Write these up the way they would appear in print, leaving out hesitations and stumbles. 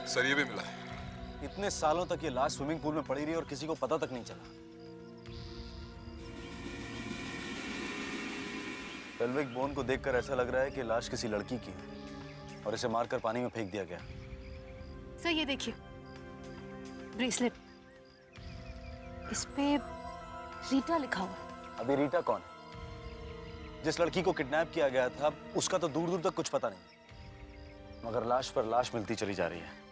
Sir ये भी मिला है। इतने सालों तक ये लाश स्विमिंग पूल में पड़ी रही और किसी को पता तक नहीं चला। पेल्विक बोन को देखकर ऐसा लग रहा है कि लाश किसी लड़की की है और इसे मारकर पानी में फेंक दिया गया। सर ये देखिए ब्रेसलेट, इस पे रीटा लिखा हुआ है। अभी रीटा कौन है? जिस लड़की को किडनैप किया गया था उसका तो दूर दूर तक कुछ पता नहीं, मगर लाश पर लाश मिलती चली जा रही है।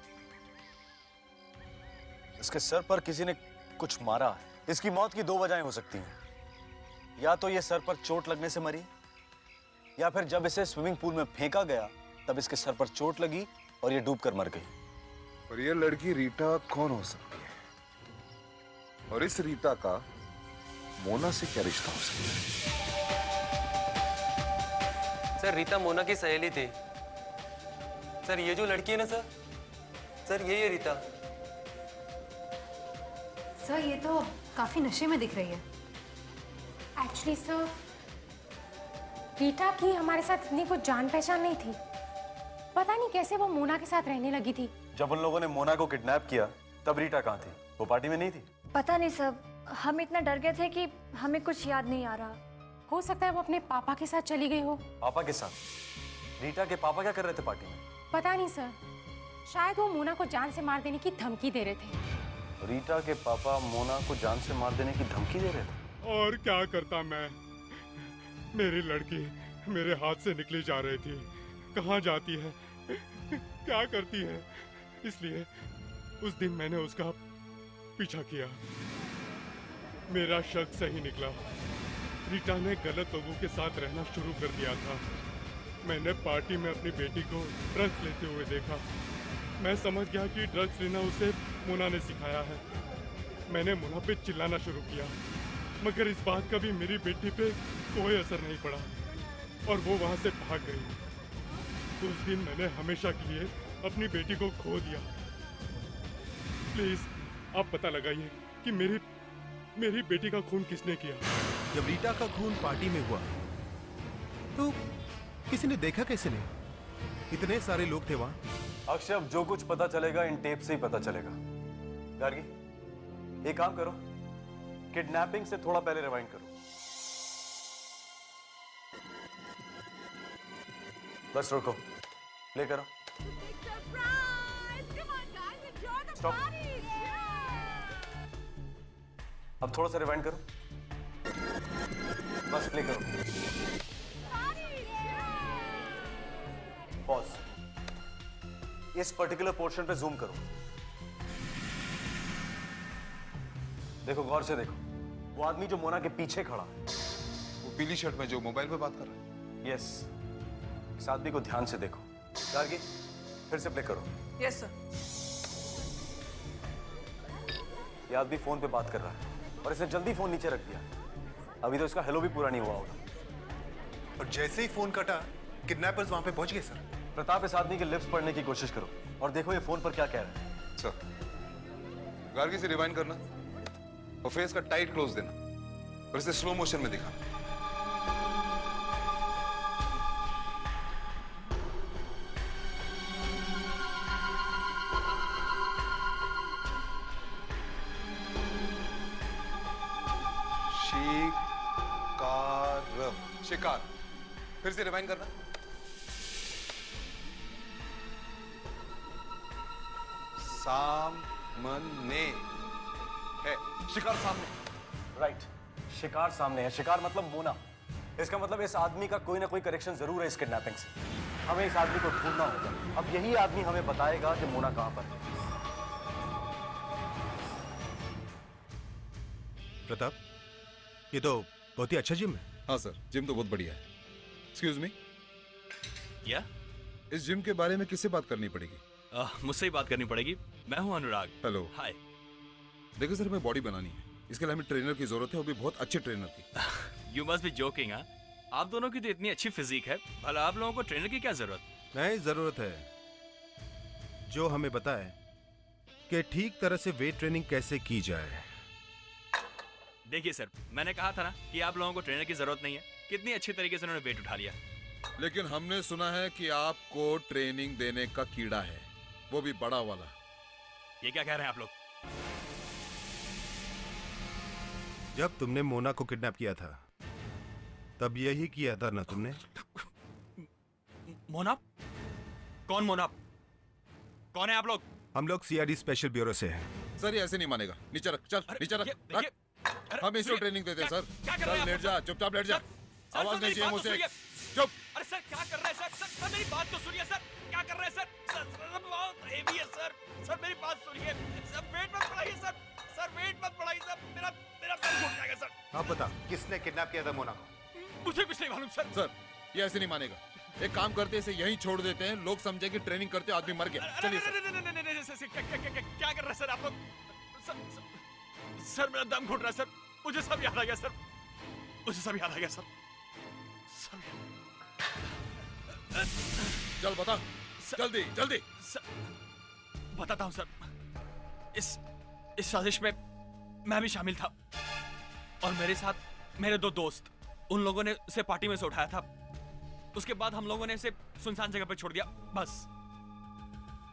इसके सर पर किसी ने कुछ मारा है। इसकी मौत की दो वजहें हो सकती हैं, या तो ये सर पर चोट लगने से मरी, या फिर जब इसे स्विमिंग पूल में फेंका गया तब इसके सर पर चोट लगी और ये डूबकर मर गई। और ये लड़की रीटा कौन हो सकती है? और इस रीटा का मोना से क्या रिश्ता हो सकता है? सर रीता मोना की सहेली थी। सर ये जो लड़की है ना सर यही है रीता। सर ये तो काफी नशे में दिख रही है। एक्चुअली सर रीटा की हमारे साथ इतनी कुछ जान पहचान नहीं थी। पता नहीं कैसे वो मोना के साथ रहने लगी थी। जब उन लोगों ने मोना को किडनैप किया तब रीटा कहाँ थी? वो पार्टी में नहीं थी? पता नहीं सब, हम इतना डर गए थे कि हमें कुछ याद नहीं आ रहा। हो सकता है वो अपने पापा के साथ चली गई हो। पापा के साथ? रीटा के पापा क्या कर रहे थे पार्टी में? पता नहीं सर, शायद वो मोना को जान से मार देने की धमकी दे रहे थे। रीटा के पापा मोना को जान से मार देने की धमकी दे रहे थे? और क्या करता मैं? मेरी लड़की मेरे हाथ से निकली जा रही थी। कहाँ जाती है, क्या करती है, इसलिए उस दिन मैंने उसका पीछा किया। मेरा शक सही निकला। रीटा ने गलत लोगों के साथ रहना शुरू कर दिया था। मैंने पार्टी में अपनी बेटी को ड्रग्स लेते हुए देखा। मैं समझ गया कि ड्रग्स लेना उसे मोना ने सिखाया है। मैंने मोना पे चिल्लाना शुरू किया, मगर इस बात का भी मेरी बेटी पे कोई असर नहीं पड़ा और वो वहां से भाग गई। उस दिन मैंने हमेशा के लिए अपनी बेटी को खो दिया। प्लीज आप पता लगाइए कि मेरी बेटी का खून किसने किया। जब रीटा का खून पार्टी में हुआ तो किसी ने देखा कैसे नहीं? इतने सारे लोग थे वहां। अक्षय, अब जो कुछ पता चलेगा इन टेप से ही पता चलेगा। गार्गी, एक काम करो, किडनैपिंग से थोड़ा पहले रिवाइंड करो। बस रोको, प्ले करो। स्टॉप। अब थोड़ा सा रिवाइंड करो। बस प्ले करो। पॉज। इस पर्टिकुलर पोर्शन पे जूम करो। देखो, गौर से देखो, वो आदमी जो मोना के पीछे खड़ा है, वो पीली शर्ट में जो मोबाइल पे बात कर रहा है। यस, इस आदमी को ध्यान से देखो। गार्गी, फिर से प्ले करो। Yes sir. ये आदमी फोन पे बात कर रहा है और इसने जल्दी फोन नीचे रख दिया। अभी तो इसका हेलो भी पूरा नहीं हुआ होगा। और जैसे ही फोन कटा, किडनैपर्स वहां पे पहुंच गए सर। प्रताप, इस आदमी के लिप्स पढ़ने की कोशिश करो और देखो ये फोन पर क्या कह रहा है। सर, गार्गी से रिवाइंड करना और फेस का टाइट क्लोज देना और इसे स्लो मोशन में दिखाना। शिकार। फिर से रिवाइंड करना। सामने है। शिकार सामने। राइट, शिकार सामने है। शिकार मतलब मोना। इसका मतलब इस आदमी का कोई ना कोई कनेक्शन जरूर है इस किडनैपिंग से। हमें इस आदमी को ढूंढना होगा। अब यही आदमी हमें बताएगा कि मोना कहां पर है। प्रताप, ये तो बहुत ही अच्छा जिम है। हाँ सर, जिम तो बहुत बढ़िया है। एक्सक्यूज मी, या इस जिम के बारे में किससे बात करनी पड़ेगी? मुझसे ही बात करनी पड़ेगी। मैं हूं अनुराग। हेलो। हाय। देखो सर, हमें बॉडी बनानी है, इसके लिए हमें ट्रेनर की जरूरत है, वो भी बहुत अच्छे ट्रेनर की। You must be joking. हाँ, आप दोनों की तो इतनी अच्छी फिजिक है, भला आप लोगों को ट्रेनर की क्या जरूरत? नहीं, जरूरत है जो हमें बताए कि ठीक तरह से वेट ट्रेनिंग कैसे की जाए। देखिए सर, मैंने कहा था ना कि आप लोगों को ट्रेनर की जरूरत नहीं है। कितनी अच्छी तरीके से उन्होंने वेट उठा लिया। लेकिन हमने सुना है कि आपको ट्रेनिंग देने का कीड़ा है। वो भी बड़ा वाला। ये क्या कह रहे हैं आप लोग? जब तुमने मोना को किडनैप किया था तब यही किया था ना तुमने? मोना? कौन मोना? कौन है आप लोग? हम लोग सीआईडी स्पेशल ब्यूरो से हैं। सर ये ऐसे नहीं मानेगा। नीचे रख, चल नीचे रख। हम इसको ट्रेनिंग देते हैं सर। चल लेट जा, चुपचाप लेट जा। आवाज नहीं चाहिए मुझसे। चुप। अरे सर क्या कर रहे हैं सर? सर मेरी बात तो सुनिए सर। क्या कर रहे हैं सर? सर बहुत हेवी है सर। सर मेरी बात सुनिए। सर वेट मत बढ़ाइए सर। सर वेट मत बढ़ाइए सर। मेरा मेरा दम घुट जाएगा सर। आप बता किसने किडनैप किया था मोना को? मुझे कुछ नहीं मालूम सर। सर ये ऐसे नहीं मानेगा। एक काम करते इसे यहीं छोड़ देते हैं, लोग समझे कि ट्रेनिंग करते आदमी मर गया। चलिए सर। क्या कर रहे हैं सर आप लोग? सर मेरा दम घुट रहा है सर। मुझे सब याद आ गया सर। मुझे सब याद आ गया सर। चल बता जल्दी जल्दी। बताता हूँ सर। इस साजिश में मैं भी शामिल था और मेरे साथ मेरे दो दोस्त। उन लोगों ने उसे पार्टी में से उठाया था। उसके बाद हम लोगों ने उसे सुनसान जगह पे छोड़ दिया। बस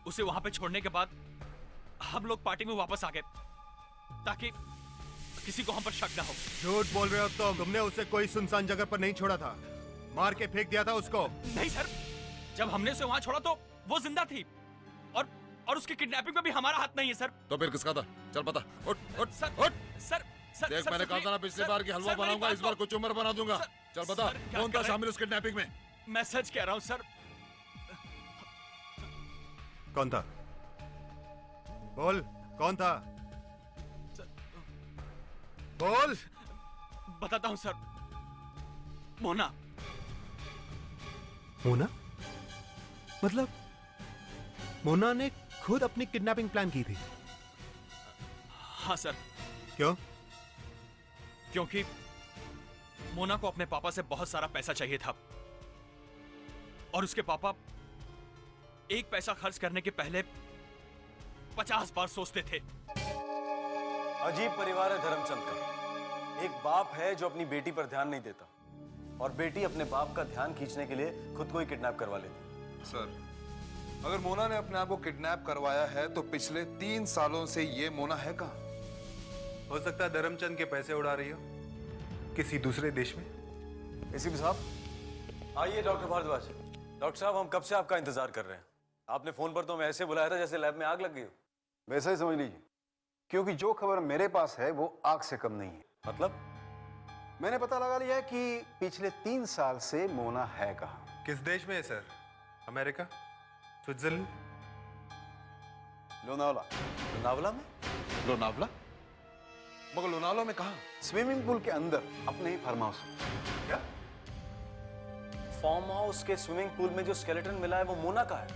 उसे वहां पे छोड़ने के बाद हम लोग पार्टी में वापस आ गए ताकि किसी को हम पर शक ना हो। झूठ बोल रहे हो तुम। तुमने उसे कोई सुनसान जगह पर नहीं छोड़ा था, मार के फेंक दिया था उसको। नहीं सर, जब हमने उसे वहां छोड़ा तो वो जिंदा थी और उसकी किडनैपिंग में भी हमारा हाथ नहीं है सर। तो फिर किसका था? चल बता। उठ उठ सर, उठ। सर देख मैंने कहा था ना पिछली बार की हलवा बनाऊंगा, इस बार कुछ उम्र बना दूंगा। चल बता कौन था शामिल उस किडनैपिंग में? मैं सच कह रहा हूँ सर। कौन था? बोल कौन था? बोल। बताता हूँ सर। मोना। मोना? मतलब मोना ने खुद अपनी किडनैपिंग प्लान की थी? हाँ सर। क्यों? क्योंकि मोना को अपने पापा से बहुत सारा पैसा चाहिए था और उसके पापा एक पैसा खर्च करने के पहले 50 बार सोचते थे। अजीब परिवार है धर्मचंद का। एक बाप है जो अपनी बेटी पर ध्यान नहीं देता और बेटी अपने बाप का ध्यान खींचने के लिए खुद को ही किडनैप करवा लेती। सर अगर मोना ने अपने आप को किडनैप करवाया है तो पिछले 3 सालों से ये मोना है कहाँ? हो सकता है धर्मचंद के पैसे उड़ा रही हो किसी दूसरे देश में। एसीपी साहब आइए। डॉक्टर भारद्वाज। डॉक्टर साहब हम कब से आपका इंतजार कर रहे हैं। आपने फोन पर तो हमें ऐसे बुलाया था जैसे लैब में आग लग गई हो। वैसा ही समझ लीजिए, क्योंकि जो खबर मेरे पास है वो आग से कम नहीं है। मतलब? मैंने पता लगा लिया है कि पिछले 3 साल से मोना है कहाँ। किस देश में है sir? America? Switzerland? Lonavala. Lonavala में? लोनावला? मगर लोनावला में कहाँ? स्विमिंग पूल के अंदर अपने ही फार्म हाउस। क्या? फार्म हाउस के स्विमिंग पूल में जो स्केलेटन मिला है वो मोना का है?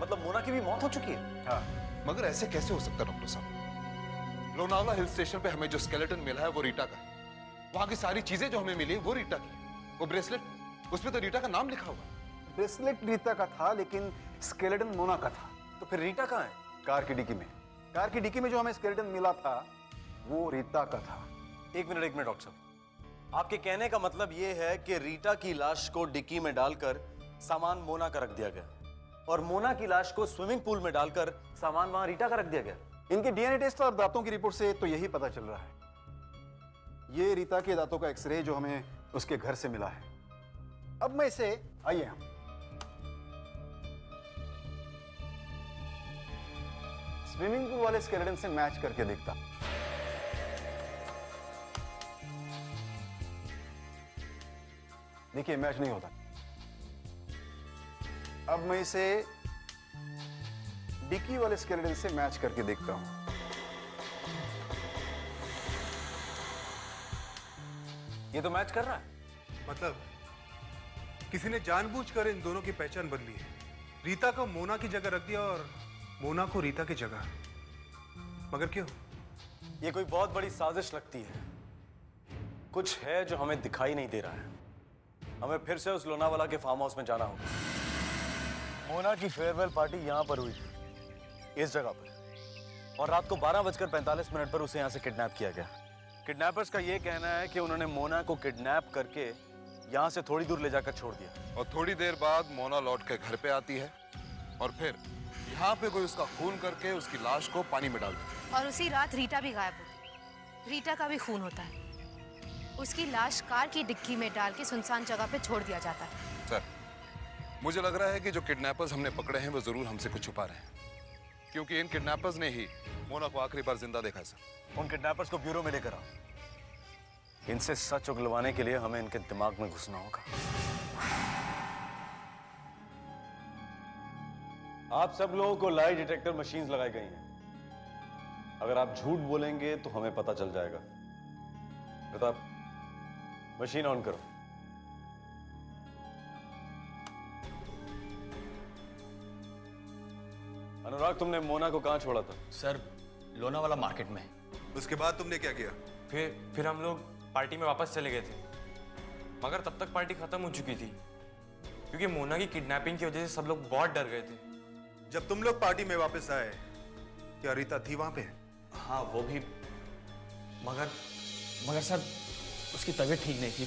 मतलब मोना की भी मौत हो चुकी है? हाँ। मगर ऐसे कैसे हो सकता है डॉक्टर साहब? लोनावला हिल स्टेशन पे हमें जो स्केलेटन मिला है वो रीटा का है। वहां की सारी चीजें जो हमें मिली वो रीटा की। वो ब्रेसलेट उसमें तो रीटा का नाम लिखा हुआ। ब्रेसलेट रीता का था लेकिन स्केलेटन मोना का था। तो फिर रीटा कहाँ है? कार की डिक्की में। कार की डिक्की में जो हमें स्केलेटन मिला था वो रीता का था। एक मिनट डॉक्टर साहब। आपके कहने का मतलब ये है कि रीटा की लाश को डिक्की में डालकर सामान मोना का रख दिया गया और मोना की लाश को स्विमिंग पूल में डालकर सामान वहां रीटा का रख दिया गया। इनके डीएनए टेस्ट और दांतों की रिपोर्ट से तो यही पता चल रहा है। ये रीता के दांतों का एक्सरे जो हमें उसके घर से मिला है। अब मैं इसे आइए हम स्विमिंग पूल वाले स्केलेटन से मैच करके देखता। देखिए मैच नहीं होता। अब मैं इसे डिक्की वाले स्केलेटन से मैच करके देखता हूं। ये तो मैच कर रहा है। मतलब किसी ने जानबूझकर इन दोनों की पहचान बदली है। रीता को मोना की जगह रख दिया और मोना को रीता की जगह। मगर क्यों? ये कोई बहुत बड़ी साजिश लगती है। कुछ है जो हमें दिखाई नहीं दे रहा है। हमें फिर से उस लोनावाला के फार्म हाउस में जाना होगा। मोना की फेयरवेल पार्टी यहां पर हुई थी, इस जगह पर, और रात को 12:45 पर उसे यहां से किडनैप किया गया। किडनैपर्स का यह कहना है कि उन्होंने मोना को किडनैप करके यहां से थोड़ी दूर ले जाकर छोड़ दिया और थोड़ी देर बाद मोना लौट के घर पे आती है और फिर यहाँ पे कोई उसका खून करके उसकी लाश को पानी में डाल दे। और उसी रात रीटा भी गायब होती। रीटा का भी खून होता है। उसकी लाश कार की डिक्की में डाल के सुनसान जगह पे छोड़ दिया जाता है। सर, मुझे लग रहा है कि जो किडनैपर्स हमने पकड़े हैं वो जरूर हमसे कुछ छुपा रहे हैं, क्योंकि इन किडनैपर्स ने ही मोना को आखिरी बार जिंदा देखा है सर। उन किडनैपर्स को ब्यूरो में लेकर आओ। इनसे सच उगलवाने के लिए हमें इनके दिमाग में घुसना होगा। आप सब लोगों को लाई डिटेक्टर मशीन्स लगाई गई हैं। अगर आप झूठ बोलेंगे तो हमें पता चल जाएगा। प्रताप, मशीन ऑन करो। अनुराग, तुमने मोना को कहां छोड़ा था? सर, लोनावाला मार्केट में। उसके बाद तुमने क्या किया? फिर हम लोग पार्टी में वापस चले गए थे, मगर तब तक पार्टी खत्म हो चुकी थी, क्योंकि मोना की किडनैपिंग की वजह से सब लोग बहुत डर गए थे। जब तुम लोग पार्टी में वापस आए, क्या रीता थी वहां पे? हाँ, वो भी, मगर सर उसकी तबीयत ठीक नहीं थी।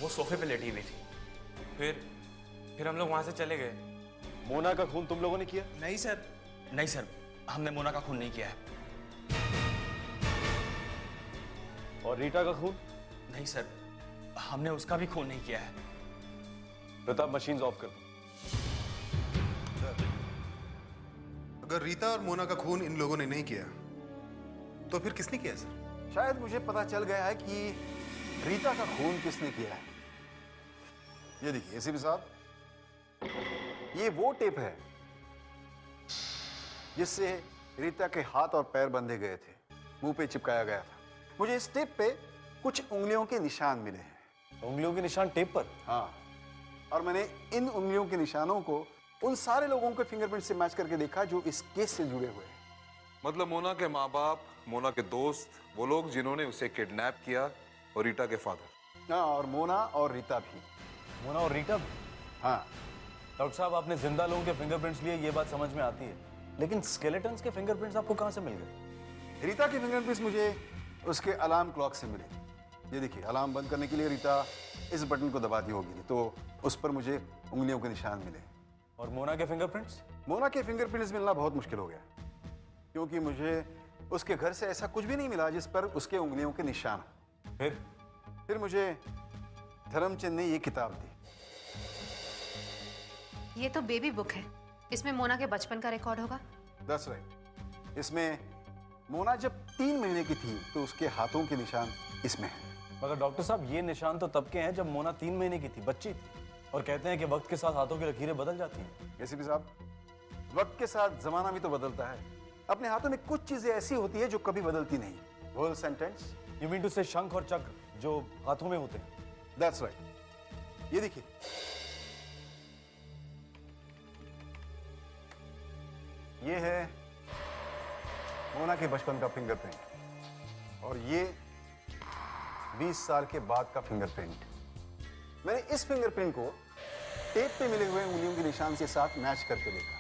वो सोफे पे लेटी हुई थी। फिर हम लोग वहां से चले गए। मोना का खून तुम लोगों ने किया? नहीं सर, हमने मोना का खून नहीं किया है। और रीटा का खून? नहीं सर, हमने उसका भी खून नहीं किया है। प्रताप, मशीन्स ऑफ कर दो। अगर रीता और मोना का खून इन लोगों ने नहीं किया, तो फिर किसने किया सर? शायद मुझे पता चल गया है कि रीता का खून किसने किया है। ये देखिए एसीपी साहब, ये वो टेप है जिससे रीता के हाथ और पैर बंधे गए थे, मुंह पे चिपकाया गया था। मुझे इस टेप पे कुछ उंगलियों के निशान मिले हैं। उंगलियों के निशान टेप पर? हाँ, और मैंने इन उंगलियों के निशानों को उन सारे लोगों के फिंगरप्रिंट से मैच करके देखा जो इस केस से जुड़े हुए हैं। मतलब मोना के माँ बाप, मोना के दोस्त, वो लोग जिन्होंने उसे किडनैप किया, और रीटा के फादर। हाँ, और मोना और रीता भी। मोना और रीटा भी? हाँ। डॉक्टर साहब, आपने जिंदा लोगों के फिंगरप्रिंट्स लिए, ये बात समझ में आती है, लेकिन स्केलेटन्स के फिंगरप्रिंट्स आपको कहां से मिल गए? रीता के फिंगरप्रिंट्स मुझे उसके अलार्म क्लॉक से मिले। ये देखिए, अलार्म बंद करने के लिए रीता इस बटन को दबाती होगी, तो उस पर मुझे उंगलियों के निशान मिले। और मोना के फिंगरप्रिंट्स? मोना के फिंगरप्रिंट्स मिलना बहुत मुश्किल हो गया, क्योंकि मुझे उसके घर से ऐसा कुछ भी नहीं मिला जिस पर उसके उंगलियों के निशान हो। फिर मुझे धर्मचंद ने ये किताब दी। ये तो बेबी बुक है, इसमें मोना के बचपन का रिकॉर्ड होगा। That's right। इसमें मोना जब 3 महीने की थी तो उसके हाथों के निशान इसमें हैं। मगर डॉक्टर साहब, ये निशान तो तब के हैं जब मोना 3 महीने की थी, बच्ची थी, और कहते हैं कि वक्त के साथ हाथों की लकीरें बदल जाती हैं। एसीपी साहब, वक्त के साथ जमाना भी तो बदलता है। अपने हाथों में कुछ चीजें ऐसी होती है जो कभी बदलती नहीं। Whole sentence. You mean to say शंख और चक्र जो हाथों में होते हैं? That's right। ये देखिए, ये है मोना के बचपन का फिंगरप्रिंट, और ये 20 साल के बाद का फिंगरप्रिंट। मैंने इस फिंगरप्रिंट को टेप पे मिले हुए उंगलियों के निशान के साथ मैच करके देखा।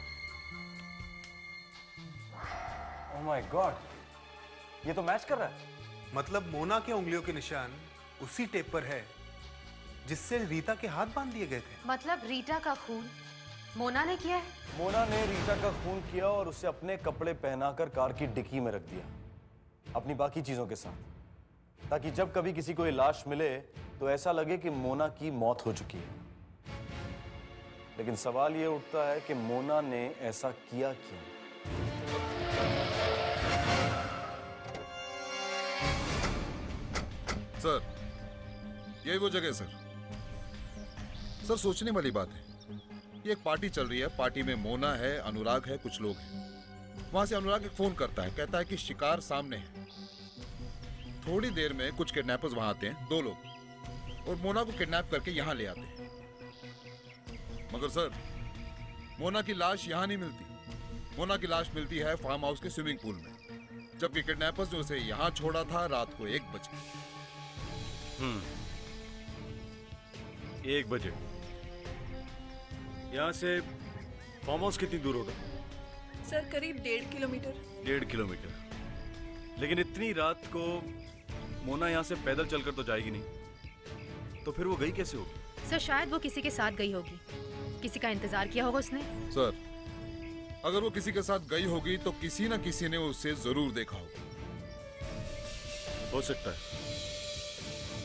ओह माय गॉड, ये तो मैच कर रहा है। मतलब मोना के उंगलियों के निशान उसी टेप पर है जिससे रीता के हाथ बांध दिए गए थे। मतलब रीटा का खून मोना ने किया है? मोना ने रीटा का खून किया और उसे अपने कपड़े पहनाकर कार की डिक्की में रख दिया, अपनी बाकी चीजों के साथ, ताकि जब कभी किसी को ये लाश मिले तो ऐसा लगे कि मोना की मौत हो चुकी है। लेकिन सवाल ये उठता है कि मोना ने ऐसा किया क्यों? सर, यही वो जगह है सर, सोचने वाली बात है। ये एक पार्टी चल रही है, पार्टी में मोना है, अनुराग है, कुछ लोग हैं। वहां से अनुराग एक फोन करता है, कहता है कि शिकार सामने है। थोड़ी देर में कुछ किडनैपर्स वहां आते हैं, 2 लोग, और मोना को किडनैप करके यहां ले आते हैं। मगर सर, मोना की लाश यहां नहीं मिलती। मोना की लाश मिलती है फार्म हाउस के स्विमिंग पूल में, जबकि किडनैपर्स ने उसे यहां छोड़ा था रात को 1 बजे। 1 बजे। यहाँ से फार्म हाउस कितनी दूर होगा? सर, करीब 1.5 किलोमीटर। 1.5 किलोमीटर। लेकिन इतनी रात को मोना यहाँ से पैदल चलकर तो जाएगी नहीं, तो फिर वो गई कैसे होगी? सर, शायद वो किसी के साथ गई होगी, किसी का इंतजार किया होगा उसने। सर, अगर वो किसी के साथ गई होगी तो किसी ना किसी ने उसे जरूर देखा होगा। हो सकता है।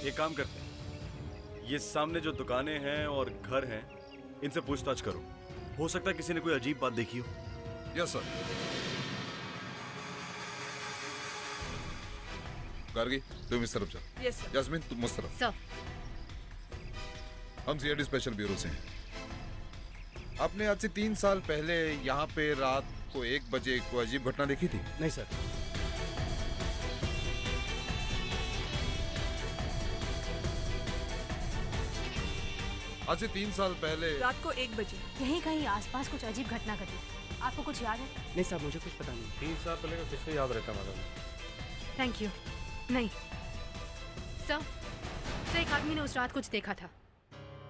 ये काम करते हैं, ये सामने जो दुकानें हैं और घर हैं, इनसे पूछताछ करो। हो सकता है किसी ने कोई अजीब बात देखी हो। Yes sir. गार्गी, तुम इस तरफ जाओ। Yes sir. यास्मीन, तुम उस तरफ। सर। हम सीआईडी स्पेशल ब्यूरो से हैं। आपने आज से 3 साल पहले यहाँ पे रात को 1 बजे को अजीब घटना देखी थी? नहीं सर। आज से 3 साल पहले रात को 1 बजे यहीं कहीं आसपास कुछ अजीब घटना घटी। आपको कुछ याद है? नहीं साहब, मुझे कुछ पता नहीं। 3 साल पहले का किसको याद रहता मैडम? Thank you. नहीं सर, एक आदमी ने उस रात कुछ देखा था।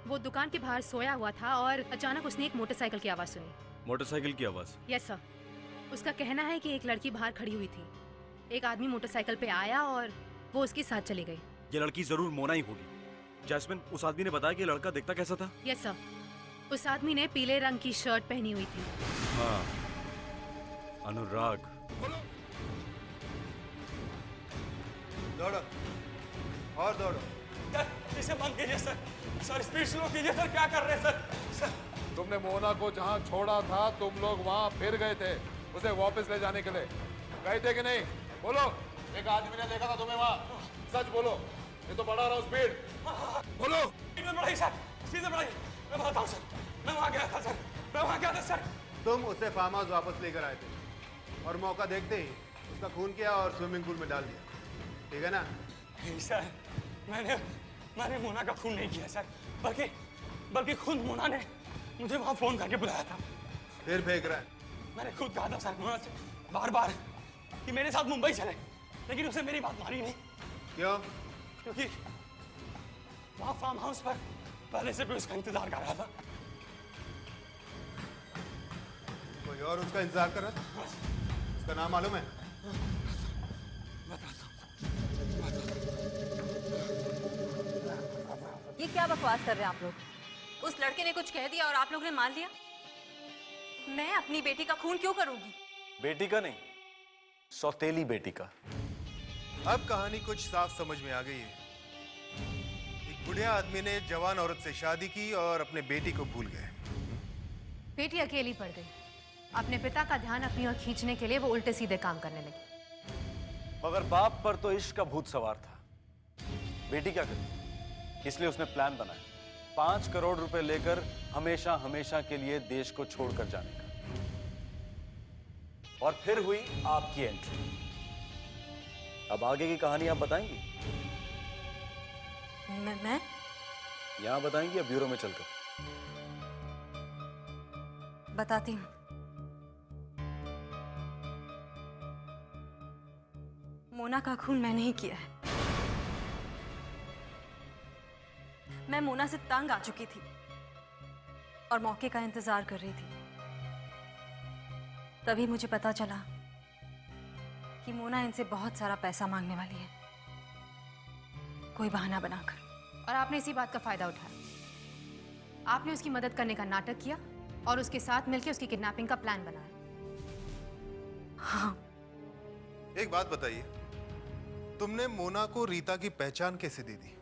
वो दुकान के बाहर सोया हुआ था और अचानक उसने एक मोटरसाइकिल की आवाज सुनी। मोटरसाइकिल की आवाज? Yes sir. उसका कहना है कि एक लड़की बाहर खड़ी हुई थी। एक आदमी मोटरसाइकिल पे आया और वो उसके साथ चली गई। ये लड़की जरूर मोना ही होगी। जैस्मिन, उस आदमी ने बताया कि लड़का दिखता कैसा था? Yes sir. उस आदमी ने पीले रंग की शर्ट पहनी हुई थी। हाँ, अनुराग। दौड़ो और दौड़ो। इसे बंद कीजिए सर। सर स्पीड स्लो कीजिए सर। क्या कर रहे हैं सर? तुमने मोना को जहां छोड़ा था तुम लोग वहां फिर गए थे उसे वापस ले जाने के लिए। गए थे कि नहीं? बोलो। एक आदमी ने देखा था तुम्हें वहां। सच बोलो, ये तो बढ़ा रहा हूं स्पीड। बोलो। स्पीड बढ़ाइए सर, सीधे बढ़ाइए। मैं बताता हूँ सर, मैं वहां गया था सर। मैं वहां गया था सर। तुम उसे फार्म हाउस वापस लेकर आए थे और मौका देखते ही उसका खून किया और स्विमिंग पूल में डाल दिया, ठीक है ना? नहीं सर, मैंने मोना का खून नहीं किया सर, बल्कि खुद मोना ने मुझे वहां फोन करके बुलाया था। फिर फेंक रहा है? मैंने खुद कहा था सर मोना से बार-बार कि मेरे साथ मुंबई चले, लेकिन उसे मेरी बात मानी नहीं। क्यों? क्योंकि वहां फार्म हाउस पर पहले से भी उसका इंतजार कर रहा था। कोई और उसका इंतजार कर रहा था? उसका नाम मालूम है? ये क्या बकवास कर रहे हैं आप लोग? उस लड़के ने कुछ कह दिया और आप लोग ने मान लिया? मैं अपनी बेटी का खून क्यों करूंगी? बेटी का नहीं, सौतेली बेटी का। अब कहानी कुछ साफ समझ में आ गई है। एक बुढ़िया आदमी ने जवान औरत से शादी की और अपने बेटी को भूल गए। बेटी अकेली पड़ गई। अपने पिता का ध्यान अपनी ओर खींचने के लिए वो उल्टे सीधे काम करने लगी। मगर बाप पर तो इश्क का भूत सवार था। बेटी क्या करी? इसलिए उसने प्लान बनाया 5 करोड़ रुपए लेकर हमेशा हमेशा के लिए देश को छोड़कर जाने का। और फिर हुई आपकी एंट्री। अब आगे की कहानी आप बताएंगी? मैं यहां बताएंगी या ब्यूरो में चलकर? बताती हूँ। मोना का खून मैंने ही किया है। मैं मोना से तंग आ चुकी थी और मौके का इंतजार कर रही थी। तभी मुझे पता चला कि मोना इनसे बहुत सारा पैसा मांगने वाली है, कोई बहाना बनाकर। और आपने इसी बात का फायदा उठाया। आपने उसकी मदद करने का नाटक किया और उसके साथ मिलकर उसकी किडनैपिंग का प्लान बनाया। हाँ। एक बात बताइए, तुमने मोना को रीता की पहचान कैसे दे दी?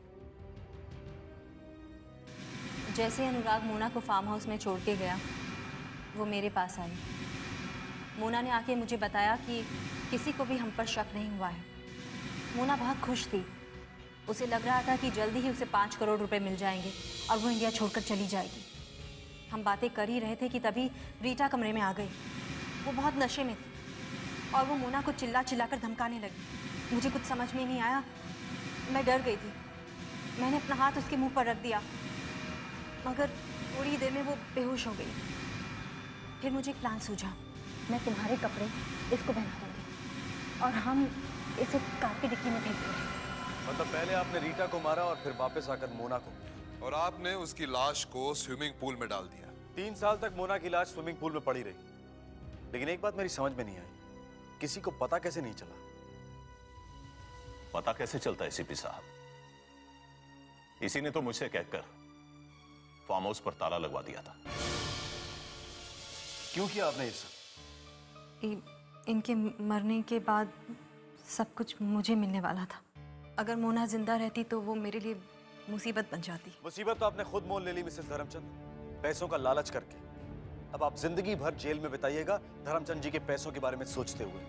जैसे अनुराग मोना को फार्म हाउस में छोड़ के गया, वो मेरे पास आई। मोना ने आके मुझे बताया कि किसी को भी हम पर शक नहीं हुआ है। मोना बहुत खुश थी। उसे लग रहा था कि जल्दी ही उसे 5 करोड़ रुपए मिल जाएंगे और वो इंडिया छोड़कर चली जाएगी। हम बातें कर ही रहे थे कि तभी रीटा कमरे में आ गई। वो बहुत नशे में थी और वो मोना को चिल्ला चिल्लाकर धमकाने लगी। मुझे कुछ समझ में नहीं आया, मैं डर गई थी। मैंने अपना हाथ उसके मुंह पर रख दिया, मगर थोड़ी देर में वो बेहोश हो गई। फिर मुझे एक प्लान सूझा। मैं तुम्हारे कपड़े इसको पहना दूंगी और हम इसे कार की डिक्की में फेंक देंगे। मतलब पहले आपने रीटा को मारा और फिर वापस आकर मोना को, और आपने उसकी लाश को स्विमिंग पूल में डाल दिया। 3 साल तक मोना की लाश स्विमिंग पूल में पड़ी रही। लेकिन एक बात मेरी समझ में नहीं आई, किसी को पता कैसे नहीं चला? पता कैसे चलता है सीपी साहब? इसी ने तो मुझसे कहकर फार्म हाउस पर ताला लगवा दिया था। क्यों किया आपने ये सब? इनके मरने के बाद सब कुछ मुझे मिलने वाला था। अगर मोना जिंदा रहती तो वो मेरे लिए मुसीबत बन जाती। मुसीबत तो आपने खुद मोल ले ली मिसेस धर्मचंद, पैसों का लालच करके। अब आप जिंदगी भर जेल में बिताइएगा धर्मचंद जी के पैसों के बारे में सोचते हुए।